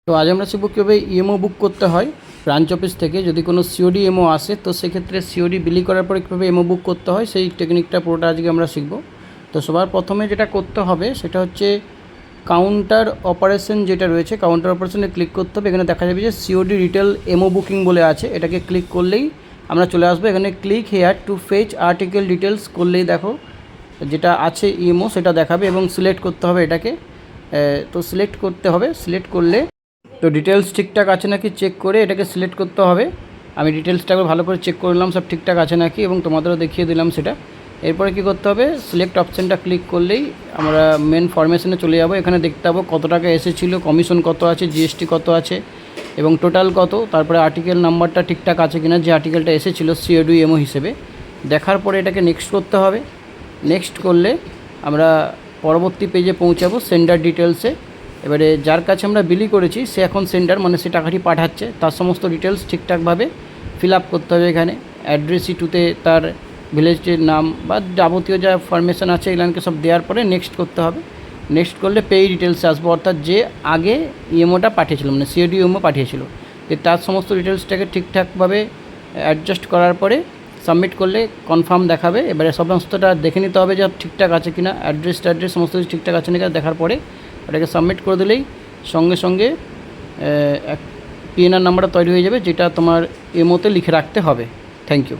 তো আজ আমরা শিখব কীভাবে ইএমও বুক করতে হয় ব্রাঞ্চ অফিস থেকে। যদি কোনো সিওডি এমও আসে তো সেক্ষেত্রে সিওডি বিলি করার পরে কীভাবে এমও বুক করতে হয় সেই টেকনিকটা পুরোটা আজকে আমরা শিখব। তো সবার প্রথমে যেটা করতে হবে সেটা হচ্ছে কাউন্টার অপারেশন যেটা রয়েছে, কাউন্টার অপারেশনে ক্লিক করতে হবে। এখানে দেখা যাবে যে সিওডি রিটেল এমও বুকিং বলে আছে, এটাকে ক্লিক করলেই আমরা চলে আসবো। এখানে click here to face article details করলেই দেখো যেটা আছে ইএমও সেটা দেখাবে এবং সিলেক্ট করতে হবে এটাকে। তো সিলেক্ট করতে হবে, সিলেক্ট করলে তো ডিটেলস ঠিকঠাক আছে নাকি চেক করে এটাকে সিলেক্ট করতে হবে। আমি ডিটেলসটাকে ভালো করে চেক করলাম সব ঠিকঠাক আছে নাকি এবং তোমাদেরও দেখিয়ে দিলাম সেটা। এরপরে কি করতে হবে, সিলেক্ট অপশানটা ক্লিক করলেই আমরা মেন ফরমেশনে চলে যাব। এখানে দেখতে পাবো কত টাকা এসেছিলো, কমিশন কত আছে, জিএসটি কত আছে এবং টোটাল কত। তারপরে আর্টিকেল নাম্বারটা ঠিকঠাক আছে কিনা, যে আর্টিকেলটা এসেছিলো সিওডি এমও হিসেবে। দেখার পরে এটাকে নেক্সট করতে হবে। নেক্সট করলে আমরা পরবর্তী পেজে পৌঁছাবো সেন্ডার ডিটেলসে। এবারে যার কাছে আমরা বিলি করেছি সে এখন সেন্ডার, মানে সে টাকাটি পাঠাচ্ছে, তার সমস্ত ডিটেলস ঠিকঠাকভাবে ফিল আপ করতে হবে। এখানে অ্যাড্রেস ইটুতে তার ভিলেজটির নাম বা যাবতীয় যা ফরমেশন আছে এগুলোকে সব দেওয়ার পরে নেক্সট করতে হবে। নেক্সট করলে পে ডিটেলসে আসবো, অর্থাৎ যে আগে ইএমওটা পাঠিয়েছিল মানে সিওডি ইএমও পাঠিয়েছিল, যে তার সমস্ত ডিটেলসটাকে ঠিকঠাকভাবে অ্যাডজাস্ট করার পরে সাবমিট করলে কনফার্ম দেখাবে। এবারে সমস্তটা দেখে নিতে হবে যে ঠিকঠাক আছে কিনা, অ্যাড্রেস সমস্ত কিছু ঠিকঠাক আছে না দেখার পরে ওটাকে সাবমিট করে দিলেই সঙ্গে সঙ্গে এক পিএনআর নাম্বারটা তৈরি হয়ে যাবে, যেটা তোমার এমওতে লিখে রাখতে হবে। Thank you.